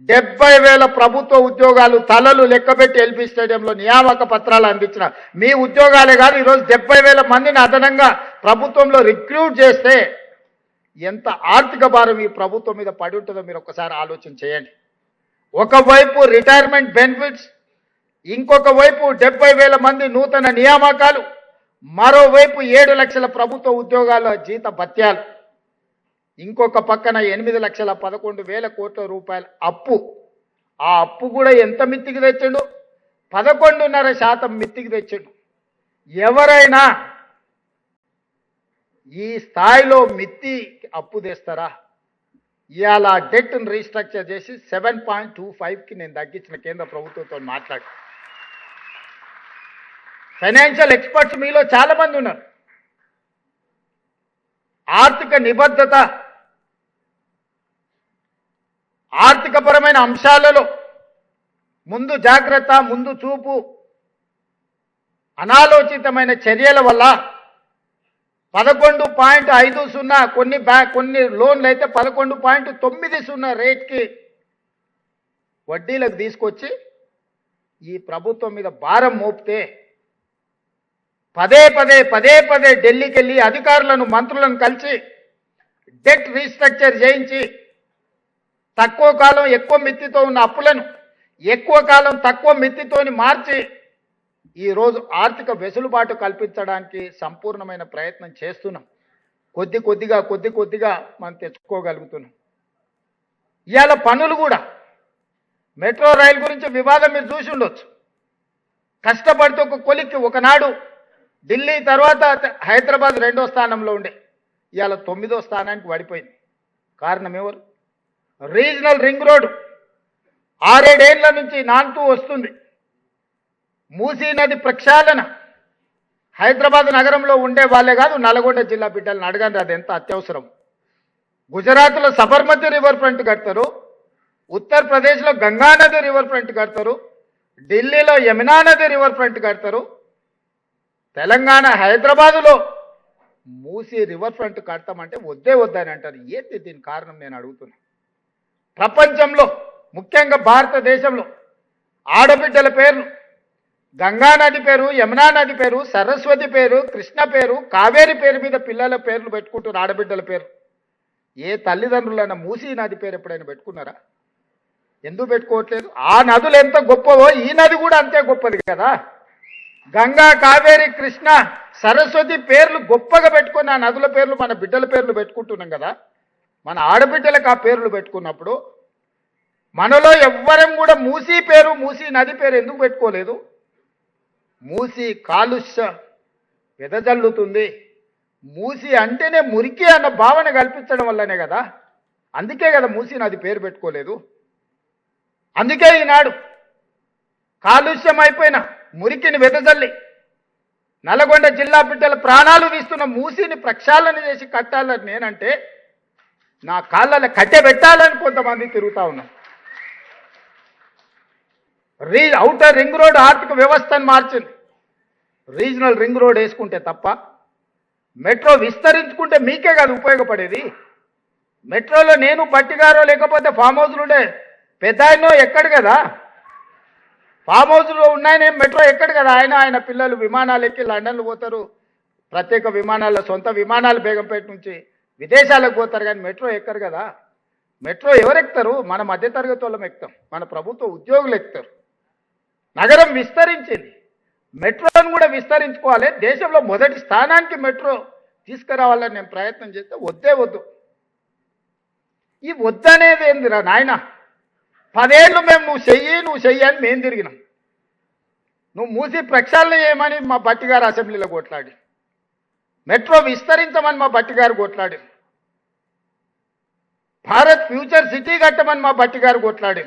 70,000 ప్రభుత్వ ఉద్యోగాలు తలలు లెక్కబెట్టి ఎల్బీ స్టేడియంలో నియామక పత్రాలు అందించిన మీ ఉద్యోగాలే కాదు, ఈరోజు 70,000 మందిని అదనంగా ప్రభుత్వంలో రిక్రూట్ చేస్తే ఎంత ఆర్థిక భారం ఈ ప్రభుత్వం మీద పడి ఉంటుందో మీరు ఒక్కసారి ఆలోచన చేయండి. ఒకవైపు రిటైర్మెంట్ బెనిఫిట్స్, ఇంకొక వైపు 70,000 మంది నూతన నియామకాలు, మరోవైపు 7 లక్షల ప్రభుత్వ ఉద్యోగాల జీత భత్యాలు, ఇంకొక పక్కన 8,11,000 కోట్ల రూపాయల అప్పు. ఆ అప్పు కూడా ఎంత మిత్తికి తెచ్చాడు? 11.5% మిత్తికి తెచ్చాడు. ఎవరైనా ఈ స్థాయిలో మిత్తి అప్పు తెస్తారా? ఇవాళ డెట్ను రీస్ట్రక్చర్ చేసి 7.25కి నేను తగ్గించిన కేంద్ర ప్రభుత్వంతో మాట్లాడి. ఫైనాన్షియల్ ఎక్స్పర్ట్స్ మీలో చాలా మంది ఉన్నారు. ఆర్థిక నిబద్ధత, ఆర్థికపరమైన అంశాలలో ముందు జాగ్రత్త, ముందు చూపు, అనాలోచితమైన చర్యల వల్ల 11.50 కొన్ని లోన్లు అయితే 11.90 రేట్కి వడ్డీలకు తీసుకొచ్చి ఈ ప్రభుత్వం మీద భారం మోపితే పదే పదే ఢిల్లీకి వెళ్ళి అధికారులను మంత్రులను కలిసి డెట్ రీస్ట్రక్చర్ చేయించి తక్కువ కాలం ఎక్కువ మిత్తితో ఉన్న అప్పులను ఎక్కువ కాలం తక్కువ మిత్తితోని మార్చి ఈరోజు ఆర్థిక వెసులుబాటు కల్పించడానికి సంపూర్ణమైన ప్రయత్నం చేస్తున్నాం. కొద్ది కొద్దిగా మనం తెచ్చుకోగలుగుతున్నాం. ఇవాళ పనులు కూడా మెట్రో రైలు గురించి వివాదం మీరు చూసి ఉండొచ్చు. కష్టపడుతూ ఒక కొలిక్కి ఒకనాడు ఢిల్లీ తర్వాత హైదరాబాద్ 2వ స్థానంలో ఉండే ఇవాళ 9వ స్థానానికి పడిపోయింది. కారణం ఎవరు? రీజనల్ రింగ్ రోడ్ 6-7 ఏళ్ల నుంచి నానుతూ వస్తుంది. మూసీ నది ప్రక్షాళన హైదరాబాద్ నగరంలో ఉండే వాళ్ళే కాదు, నల్గొండ జిల్లా బిడ్డలను అడగండి అది ఎంత అత్యవసరం. గుజరాత్లో సబర్మతి రివర్ ఫ్రంట్ కడతారు, ఉత్తరప్రదేశ్లో గంగానది రివర్ ఫ్రంట్ కడతారు, ఢిల్లీలో యమునా నది రివర్ ఫ్రంట్ కడతారు, తెలంగాణ హైదరాబాదులో మూసీ రివర్ ఫ్రంట్ కడతామంటే వద్దే వద్దని అంటారు. ఏంటి దీని కారణం నేను అడుగుతున్నా. ప్రపంచంలో ముఖ్యంగా భారతదేశంలో ఆడబిడ్డల పేర్లు గంగా నది పేరు, యమునా నది పేరు, సరస్వతి పేరు, కృష్ణ పేరు, కావేరి పేరు మీద పిల్లల పేర్లు పెట్టుకుంటారు ఆడబిడ్డల పేరు. ఏ తల్లిదండ్రులైనా మూసీ నది పేరు ఎప్పుడైనా పెట్టుకున్నారా? ఎందుకు పెట్టుకోవట్లేదు? ఆ నదులు ఎంత గొప్పవో ఈ నది కూడా అంతే గొప్పది కదా. గంగా, కావేరి, కృష్ణ, సరస్వతి పేర్లు గొప్పగా పెట్టుకుని ఆ నదుల పేర్లు మన బిడ్డల పేర్లు పెట్టుకుంటున్నాం కదా. మన ఆడబిడ్డలకు ఆ పేర్లు పెట్టుకున్నప్పుడు మనలో ఎవ్వరం కూడా మూసీ పేరు, మూసీ నది పేరు ఎందుకు పెట్టుకోలేదు? మూసీ కాలుష్య వెదజల్లుతుంది, మూసీ అంటేనే మురికి అన్న భావన కల్పించడం వల్లనే కదా. అందుకే కదా మూసీ నది పేరు పెట్టుకోలేదు. అందుకే ఈనాడు కాలుష్యం అయిపోయిన మురికిని వెదజల్లి నల్గొండ జిల్లా బిడ్డల ప్రాణాలు తీస్తున్న మూసీని ప్రక్షాళన చేసి కట్టాలని నేనంటే నా కాళ్ళలో కట్టె పెట్టాలని కొంతమంది తిరుగుతా ఉన్నాం. ఔటర్ రింగ్ రోడ్ ఆర్థిక వ్యవస్థను మార్చింది. రీజనల్ రింగ్ రోడ్ వేసుకుంటే తప్ప మెట్రో విస్తరించుకుంటే మీకే కాదు ఉపయోగపడేది. మెట్రోలో నేను పట్టిగారో లేకపోతే ఫామ్ హౌస్లు ఉండే పెద్ద ఆయనో ఎక్కడు కదా. ఫామ్ హౌస్లో ఉన్నాయని మెట్రో ఎక్కడు కదా. ఆయన పిల్లలు విమానాలు ఎక్కి లండన్లు పోతారు, ప్రత్యేక విమానాల్లో సొంత విమానాలు బేగంపేట నుంచి విదేశాలకు పోతారు, కానీ మెట్రో ఎక్కరు కదా. మెట్రో ఎవరు ఎక్కుతారు? మన మధ్యతరగతి వాళ్ళం ఎక్కుతాం, మన ప్రభుత్వ ఉద్యోగులు ఎక్కుతారు. నగరం విస్తరించింది, మెట్రోను కూడా విస్తరించుకోవాలి. దేశంలో మొదటి స్థానానికి మెట్రో తీసుకురావాలని నేను ప్రయత్నం చేస్తే వద్దే వద్దు. ఈ వద్దనేది ఏందిరా నాయన? 10 ఏళ్ళు మేము నువ్వు చెయ్యి అని మేము తిరిగినాం. నువ్వు మూసి ప్రక్షాళన చేయమని మా బట్టిగారు అసెంబ్లీలో కొట్లాడి, మెట్రో విస్తరించమని మా బట్టిగారు కొట్లాడి, భారత్ ఫ్యూచర్ సిటీ కట్టమని మా బట్టిగారు కొట్లాడి,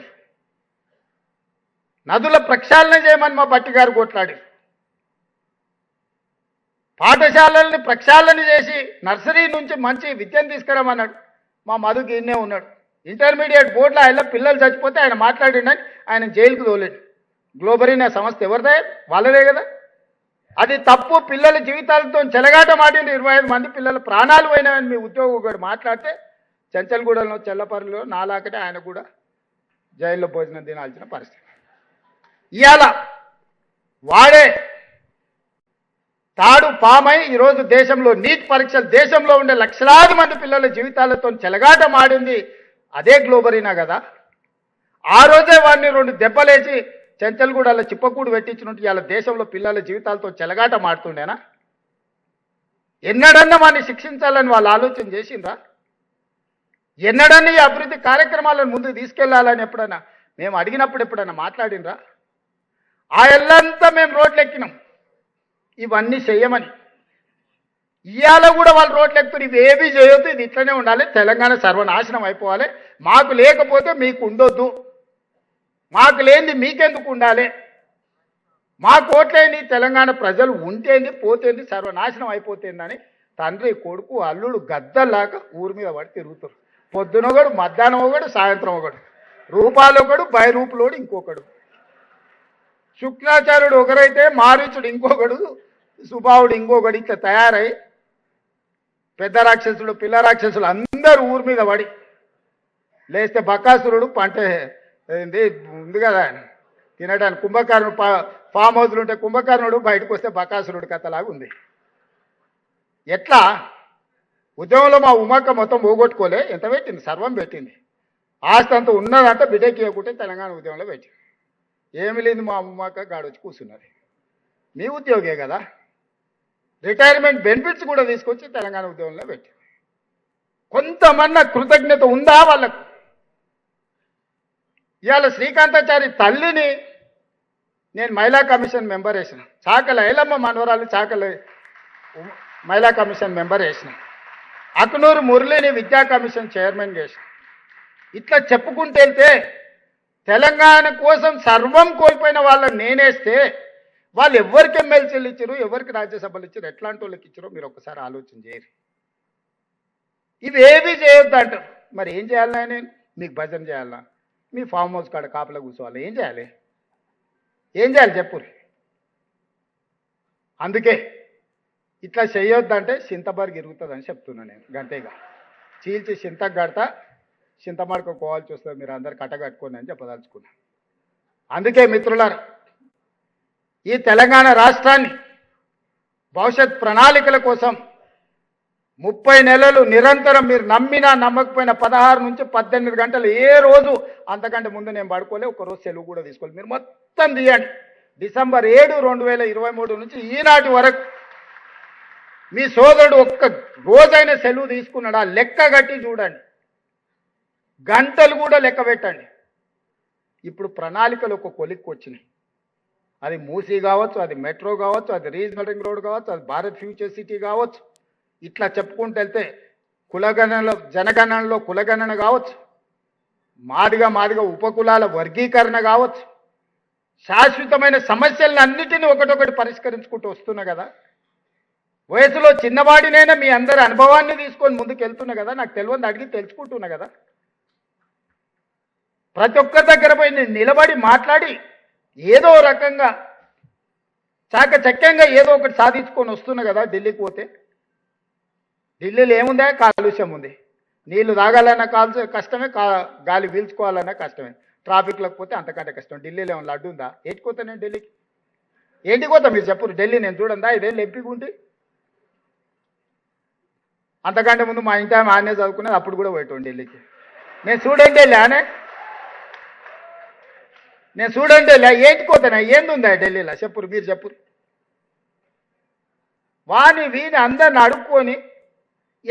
నదుల ప్రక్షాళన చేయమని మా బట్టిగారు కొట్లాడి, పాఠశాలల్ని ప్రక్షాళన చేసి నర్సరీ నుంచి మంచి విద్యను తీసుకురామన్నాడు. మా మధుకి ఇన్నే ఉన్నాడు. ఇంటర్మీడియట్ బోర్డులో ఆయన పిల్లలు చచ్చిపోతే ఆయన మాట్లాడిండని ఆయన జైలుకు తోలేడు. గ్లోబరీనా సంస్థ ఎవరిదే? వాళ్ళదే కదా. అది తప్పు. పిల్లల జీవితాలతో చెలగాట మాటింది. 25 మంది పిల్లల ప్రాణాలు పోయినాయని మీ ఉద్యోగం కూడా మాట్లాడితే చెంచల్గూడలో చెల్లపల్లిలో నాలాకటే ఆయన కూడా జైల్లో భోజనం తినాల్సిన పరిస్థితి. ఇవాళ వాడే తాడు పామై ఈరోజు దేశంలో నీట్ పరీక్షలు, దేశంలో ఉండే లక్షలాది మంది పిల్లల జీవితాలతో చెలగాట మాడింది అదే గ్లోబరీనా కదా. ఆ రోజే వాడిని 2 దెబ్బలేసి చెంచల్గూడలో చిప్పకూడు పెట్టించినట్టు ఇవాళ దేశంలో పిల్లల జీవితాలతో చెలగాట మాడుతుండేనా? ఎన్నడన్నా వాడిని శిక్షించాలని వాళ్ళు ఆలోచన చేసిండ్రా? ఎన్నడన్నా ఈ అభివృద్ధి కార్యక్రమాలను ముందుకు తీసుకెళ్లాలని ఎప్పుడైనా మేము అడిగినప్పుడు ఎప్పుడైనా మాట్లాడినరా? ఆ ఎల్లంతా మేము రోడ్లు ఎక్కినాం ఇవన్నీ చేయమని. ఇవాళ కూడా వాళ్ళు రోడ్లు ఎక్కుతారు. ఇవి ఏవి చేయొద్దు, ఇది ఇట్లనే ఉండాలి, తెలంగాణ సర్వనాశనం అయిపోవాలి, మాకు లేకపోతే మీకు ఉండొద్దు, మాకు లేనిది మీకెందుకు ఉండాలి, మా కోట్లేని తెలంగాణ ప్రజలు ఉంటేంది పోతేంది సర్వనాశనం అయిపోతేందని తండ్రి కొడుకు అల్లుడు గద్దల్లాగా ఊరి మీద పడి తిరుగుతారు. పొద్దున ఒకడు, మధ్యాహ్నం ఒకడు, సాయంత్రం ఒకడు, రూపాలు ఒకడు, బైరూపులోడు ఇంకొకడు, శుక్రాచార్యుడు ఒకరైతే మారీచుడు ఇంకొకడు, సుబావుడు ఇంకొకడు, ఇట్లా తయారై పెద్ద రాక్షసులు పిల్ల రాక్షసులు అందరూ ఊరి మీద పడి లేస్తే బకాసురుడు పంటే ఏంది ఉంది కదా తినడానికి కుంభకర్ణుడు ఫామ్ హౌస్లు ఉంటే కుంభకర్ణుడు బయటకు వస్తే బకాసురుడు కథలాగా ఉంది. ఎట్లా ఉద్యమంలో మా ఉమాక మొత్తం పోగొట్టుకోలే, ఎంత పెట్టింది? సర్వం పెట్టింది. ఆస్తి అంతా ఉన్నదంతా బిడ్డకి ఇవ్వకుంటే తెలంగాణ ఉద్యమంలో పెట్టింది. ఏమి లేదు, మా ఉమాక గాడొచ్చి కూర్చున్నది. మీ ఉద్యోగే కదా. రిటైర్మెంట్ బెనిఫిట్స్ కూడా తీసుకొచ్చి తెలంగాణ ఉద్యమంలో పెట్టి కొంతమన్నా కృతజ్ఞత ఉందా వాళ్ళకు? ఇవాళ శ్రీకాంతాచారి తల్లిని నేను మహిళా కమిషన్ మెంబర్ వేసిన, చాకల ఐలమ్మ మనవరాలు చాకల మహిళా కమిషన్ మెంబర్ వేసిన, అక్నూరు మురళిని విద్యా కమిషన్ చైర్మన్ చేసిన. ఇట్లా చెప్పుకుంటూ వెళ్తే తెలంగాణ కోసం సర్వం కోల్పోయిన వాళ్ళని నేనేస్తే వాళ్ళు ఎవరికి ఎమ్మెల్సీలు ఇచ్చారు, ఎవరికి రాజ్యసభలు ఇచ్చారు, ఎట్లాంటి వాళ్ళకి ఇచ్చారో మీరు ఒకసారి ఆలోచన చేయరు. ఇవేవి చేయొద్దు అంటారు. మరి ఏం చేయాలన్నా నేను? మీకు భజన చేయాలన్నా, మీ ఫామ్ హౌస్ కాడ కాపలా కూర్చోవాలి, ఏం చేయాలి? ఏం చేయాలి చెప్పురు. అందుకే ఇట్లా చేయొద్దంటే చింతబర్గ్ ఇరుగుతుందని చెప్తున్నాను నేను. గంతేగా చీల్చి చింతకు కడతా, చింతమడకు పోవాల్సి వస్తుంది, మీరు అందరు కట్టగట్టుకోండి అని చెప్పదలుచుకున్నాను. అందుకే మిత్రులారా, ఈ తెలంగాణ రాష్ట్రాన్ని భవిష్యత్ ప్రణాళికల కోసం 30 నెలలు నిరంతరం మీరు నమ్మినా నమ్మకపోయినా 16 నుంచి 18 గంటలు ఏ రోజు అంతకంటే ముందు నేను పడుకోలే, ఒకరోజు సెలవు కూడా తీసుకోవాలి. మీరు మొత్తం తీయండి. డిసెంబర్ 7, 2023 నుంచి ఈనాటి వరకు మీ సోదరుడు ఒక్క రోజైన సెలవు తీసుకున్నాడా లెక్క కట్టి చూడండి, గంటలు కూడా లెక్క పెట్టండి. ఇప్పుడు ప్రణాళికలు ఒక కొలిక్కి వచ్చినాయి. అది మూసీ కావచ్చు, అది మెట్రో కావచ్చు, అది రీజనల్ రింగ్ రోడ్ కావచ్చు, అది భారత్ ఫ్యూచర్ సిటీ కావచ్చు. ఇట్లా చెప్పుకుంటూ వెళ్తే కులగణనలో జనగణనలో కులగణన కావచ్చు, మాదిగా ఉపకులాల వర్గీకరణ కావచ్చు, శాశ్వతమైన సమస్యలను అన్నిటినీ ఒకటొకటి పరిష్కరించుకుంటూ వస్తున్నా కదా. వయసులో చిన్నవాడినైనా మీ అందరి అనుభవాన్ని తీసుకొని ముందుకు వెళ్తున్నా కదా. నాకు తెలియదు అడిగి తెలుసుకుంటున్నా కదా. ప్రతి ఒక్కరి దగ్గర పోయి నేను నిలబడి మాట్లాడి ఏదో రకంగా చాకచక్యంగా ఏదో ఒకటి సాధించుకొని వస్తున్నా కదా. ఢిల్లీకి పోతే ఢిల్లీలో ఏముందా? కాలుష్యం ఉంది. నీళ్లు తాగాలన్నా కష్టమే, గాలి పీల్చుకోవాలన్నా కష్టమే. ట్రాఫిక్లోకి పోతే అంతకంటే కష్టం. ఢిల్లీలో ఏమన్నా లడ్డు ఉందా? ఏంటికి పోతా నేను ఢిల్లీకి? ఏంటికి పోతా మీరు చెప్పరు? ఢిల్లీ నేను చూడందా? ఇదేం ఎంపీగుంటి. అంతకంటే ముందు మా ఇంటి ఆనే చదువుకునేది, అప్పుడు కూడా పోయేటోండి ఢిల్లీకి. నేను చూడండి లేనే, నేను చూడండి లే. ఏంటికి పోతానా? ఏందుందా ఢిల్లీలో చెప్పురు, మీరు చెప్పురు. వాని వీని అందరిని అడుక్కొని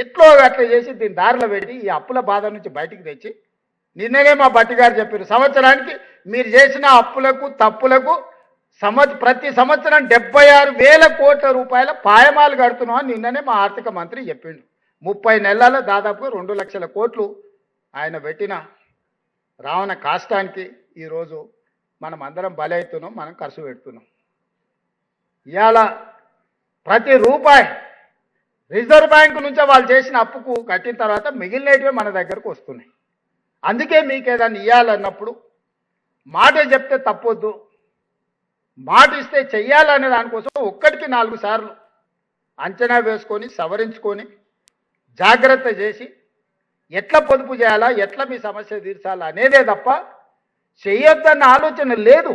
ఎట్లో అట్లా చేసి దీన్ని దారిలో పెట్టి ఈ అప్పుల బాధ నుంచి బయటికి తెచ్చి, నిన్ననే మా బట్టి గారు చెప్పారు, సంవత్సరానికి మీరు చేసిన అప్పులకు తప్పులకు ప్రతి సంవత్సరం 76,000 కోట్ల రూపాయల పాయమాలు కడుతున్నాం అని నిన్ననే మా ఆర్థిక మంత్రి చెప్పిండు. 30 నెలల్లో దాదాపు 2 లక్షల కోట్లు ఆయన పెట్టిన రావణ కాష్టానికి ఈరోజు మనం అందరం బలవుతున్నాం, మనం ఖర్చు పెడుతున్నాం. ఇవాళ ప్రతి రూపాయి రిజర్వ్ బ్యాంకు నుంచే వాళ్ళు చేసిన అప్పుకు కట్టిన తర్వాత మిగిలినవి మన దగ్గరకు వస్తున్నాయి. అందుకే మీకు ఏదైనా ఇవ్వాలన్నప్పుడు మాట చెప్తే తప్పొద్దు, మాట ఇస్తే చెయ్యాలనే దానికోసం ఒక్కటికి 4 సార్లు అంచనా వేసుకొని సవరించుకొని జాగ్రత్త చేసి ఎట్లా పొదుపు చేయాలా, ఎట్లా మీ సమస్య తీర్చాలా అనేదే తప్ప చెయ్యొద్దన్న ఆలోచన లేదు.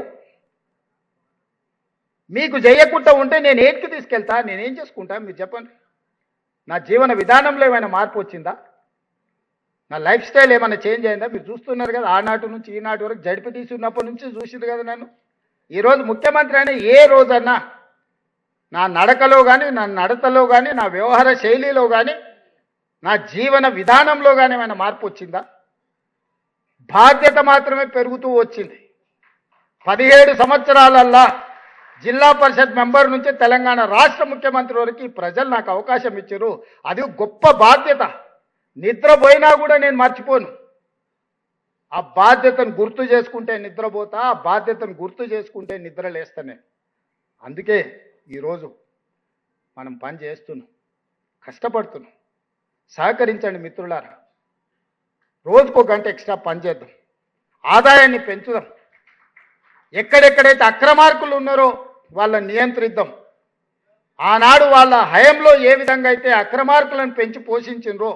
మీకు చేయకుండా ఉంటే నేను ఏంటికి తీసుకెళ్తా? నేనేం చేసుకుంటా? మీరు చెప్పండి. నా జీవన విధానంలో ఏమైనా మార్పు వచ్చిందా? నా లైఫ్ స్టైల్ ఏమైనా చేంజ్ అయిందా? మీరు చూస్తున్నారు కదా, ఆనాటి నుంచి ఈనాటి వరకు జడిపి తీసుకున్నప్పటి నుంచి చూసింది కదా నన్ను. ఈరోజు ముఖ్యమంత్రి అయినా ఏ రోజన్నా నా నడకలో కానీ, నా నడతలో కానీ, నా వ్యవహార శైలిలో కానీ, నా జీవన విధానంలో కానీ ఏమైనా మార్పు వచ్చిందా? బాధ్యత మాత్రమే పెరుగుతూ వచ్చింది. 17 సంవత్సరాలల్లా జిల్లా పరిషత్ మెంబర్ నుంచి తెలంగాణ రాష్ట్ర ముఖ్యమంత్రి వరకు ప్రజలు నాకు అవకాశం ఇచ్చారు. అది గొప్ప బాధ్యత. నిద్రపోయినా కూడా నేను మర్చిపోను. ఆ బాధ్యతను గుర్తు చేసుకుంటే నిద్రపోతా, ఆ బాధ్యతను గుర్తు చేసుకుంటే నిద్రలేస్తానే. అందుకే ఈరోజు మనం పని చేస్తున్నాం, కష్టపడుతున్నాం. సహకరించండి మిత్రులారా. రోజుకో గంట ఎక్స్ట్రా పని చేద్దాం, ఆదాయాన్ని పెంచుదాం. ఎక్కడెక్కడైతే అక్రమార్కులు ఉన్నారో వాళ్ళని నియంత్రిద్దాం. ఆనాడు వాళ్ళ హయంలో ఏ విధంగా అయితే అక్రమార్కులను పెంచి పోషించిండ్రో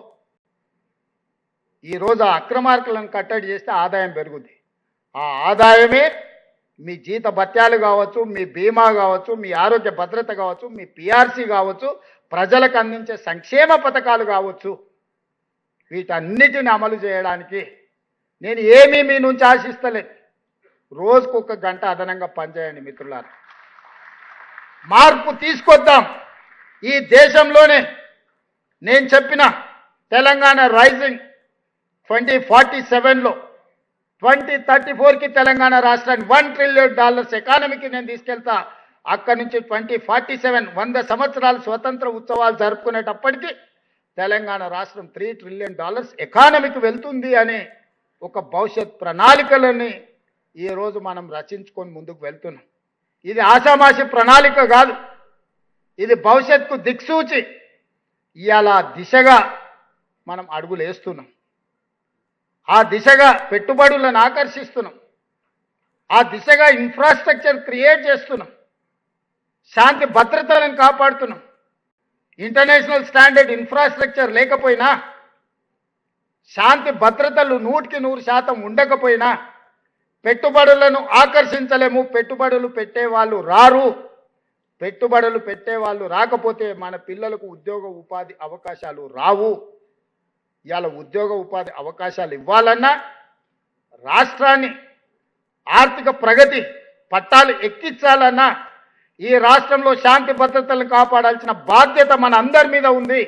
ఈరోజు ఆ అక్రమార్కులను కట్టడి చేస్తే ఆదాయం పెరుగుద్ది. ఆ ఆదాయమే మీ జీత భత్యాలు కావచ్చు, మీ బీమా కావచ్చు, మీ ఆరోగ్య భద్రత కావచ్చు, మీ పిఆర్సీ కావచ్చు, ప్రజలకు అందించే సంక్షేమ పథకాలు కావచ్చు, వీటన్నిటిని అమలు చేయడానికి నేను ఏమీ మీ నుంచి ఆశిస్తలేదు. రోజుకొక గంట అదనంగా పనిచేయండి మిత్రులారా. మార్పు తీసుకొద్దాం. ఈ దేశంలోనే నేను చెప్పిన తెలంగాణ రైజింగ్ 2047లో 2034కి తెలంగాణ రాష్ట్రాన్ని $1 ట్రిలియన్ ఎకానమీకి నేను తీసుకెళ్తా. అక్కడి నుంచి 2047 100 సంవత్సరాలు స్వతంత్ర ఉత్సవాలు జరుపుకునేటప్పటికీ తెలంగాణ రాష్ట్రం $3 ట్రిలియన్ ఎకానమీకి వెళ్తుంది అనే ఒక భవిష్యత్ ప్రణాళికలని ఈరోజు మనం రచించుకొని ముందుకు వెళ్తున్నాం. ఇది ఆషామాషి ప్రణాళిక కాదు, ఇది భవిష్యత్తుకు దిక్సూచి. ఇవాళ దిశగా మనం అడుగులు వేస్తున్నాం, ఆ దిశగా పెట్టుబడులను ఆకర్షిస్తున్నాం, ఆ దిశగా ఇన్ఫ్రాస్ట్రక్చర్ క్రియేట్ చేస్తున్నాం, శాంతి భద్రతలను కాపాడుతున్నాం. ఇంటర్నేషనల్ స్టాండర్డ్ ఇన్ఫ్రాస్ట్రక్చర్ లేకపోయినా, శాంతి భద్రతలు 100% ఉండకపోయినా పెట్టుబడులను ఆకర్షించలేము. పెట్టుబడులు పెట్టేవాళ్ళు రారు. పెట్టుబడులు పెట్టేవాళ్ళు రాకపోతే మన పిల్లలకు ఉద్యోగ ఉపాధి అవకాశాలు రావు. ఇవాళ ఉద్యోగ ఉపాధి అవకాశాలు ఇవ్వాలన్నా, రాష్ట్రాన్ని ఆర్థిక ప్రగతి పట్టాలు ఎక్కించాలన్నా, ఈ రాష్ట్రంలో శాంతి భద్రతలను కాపాడాల్సిన బాధ్యత మన అందరి మీద ఉంది.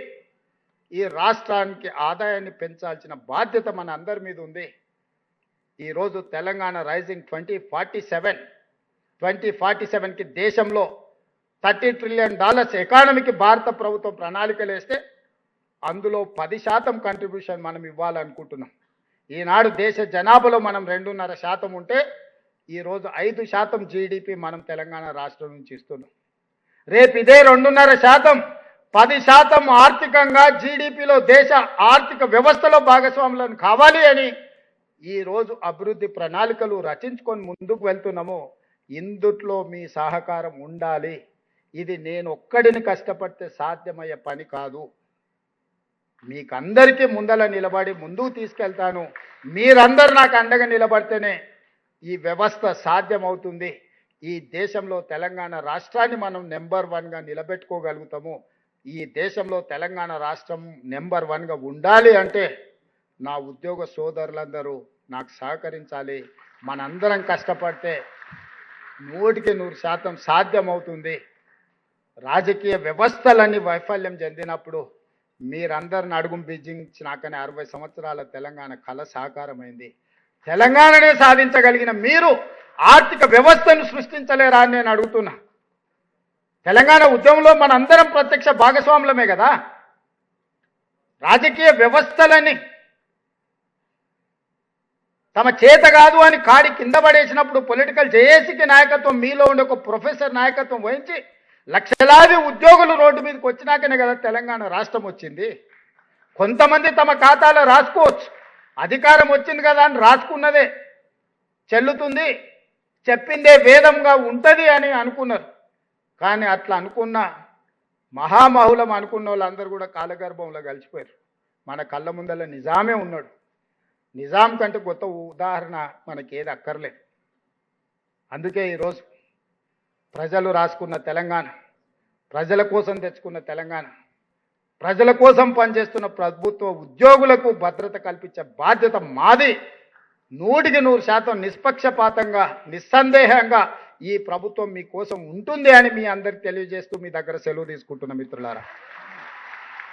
ఈ రాష్ట్రానికి ఆదాయాన్ని పెంచాల్సిన బాధ్యత మన అందరి మీద ఉంది. ఈరోజు తెలంగాణ రైజింగ్ 2047కి దేశంలో $30 ట్రిలియన్ ఎకానమీకి భారత ప్రభుత్వం ప్రణాళికలు వేస్తే అందులో 10% కంట్రిబ్యూషన్ మనం ఇవ్వాలనుకుంటున్నాం. ఈనాడు దేశ జనాభాలో మనం 2.5% ఉంటే ఈరోజు 5% జీడిపి మనం తెలంగాణ రాష్ట్రం నుంచి ఇస్తున్నాం. రేపు ఇదే 2.5% 10% ఆర్థికంగా జీడిపిలో దేశ ఆర్థిక వ్యవస్థలో భాగస్వాములను కావాలి అని ఈరోజు అభివృద్ధి ప్రణాళికలు రచించుకొని ముందుకు వెళ్తున్నాము. ఇందుట్లో మీ సహకారం ఉండాలి. ఇది నేను ఒక్కడిని కష్టపడితే సాధ్యమయ్యే పని కాదు. మీకందరికీ ముందల నిలబడి ముందుకు తీసుకెళ్తాను. మీరందరూ నాకు అండగా నిలబడితేనే ఈ వ్యవస్థ సాధ్యమవుతుంది. ఈ దేశంలో తెలంగాణ రాష్ట్రాన్ని మనం నెంబర్ 1గా నిలబెట్టుకోగలుగుతాము. ఈ దేశంలో తెలంగాణ రాష్ట్రం నెంబర్ 1గా ఉండాలి అంటే నా ఉద్యోగ సోదరులందరూ నాకు సహకరించాలి. మనందరం కష్టపడితే 100% సాధ్యమవుతుంది. రాజకీయ వ్యవస్థలన్నీ వైఫల్యం చెందినప్పుడు మీరందరిని అడుగు బిగించినాకనే 60 సంవత్సరాల తెలంగాణ కళ సాకారమైంది. తెలంగాణనే సాధించగలిగిన మీరు ఆర్థిక వ్యవస్థను సృష్టించలేరా అని నేను అడుగుతున్నా. తెలంగాణ ఉద్యమంలో మనందరం ప్రత్యక్ష భాగస్వాములమే కదా. రాజకీయ వ్యవస్థలని తమ చేత కాదు అని కాడి కింద పడేసినప్పుడు పొలిటికల్ జేఏసీకి నాయకత్వం, మీలో ఉండే ఒక ప్రొఫెసర్ నాయకత్వం వహించి లక్షలాది ఉద్యోగులు రోడ్డు మీదకి వచ్చినాకనే కదా తెలంగాణ రాష్ట్రం వచ్చింది. కొంతమంది తమ ఖాతాలో రాసుకోవచ్చు, అధికారం వచ్చింది కదా అని రాసుకున్నదే చెల్లుతుంది, చెప్పిందే వేదంగా ఉంటుంది అని అనుకున్నారు. కానీ అట్లా అనుకున్న మహామహులం అనుకున్న వాళ్ళందరూ కూడా కాలగర్భంలో కలిసిపోయారు. మన కళ్ళ ముందల నిజామే ఉన్నాడు. నిజాం కంటే కొత్త ఉదాహరణ మనకేది అక్కర్లేదు. అందుకే ఈరోజు ప్రజలు రాసుకున్న తెలంగాణ, ప్రజల కోసం తెచ్చుకున్న తెలంగాణ, ప్రజల కోసం పనిచేస్తున్న ప్రభుత్వ ఉద్యోగులకు భద్రత కల్పించే బాధ్యత మాది. 100% నిష్పక్షపాతంగా నిస్సందేహంగా ఈ ప్రభుత్వం మీకోసం ఉంటుంది అని మీ అందరికి తెలియజేస్తూ మీ దగ్గర సెలవు తీసుకుంటున్న మిత్రులారా.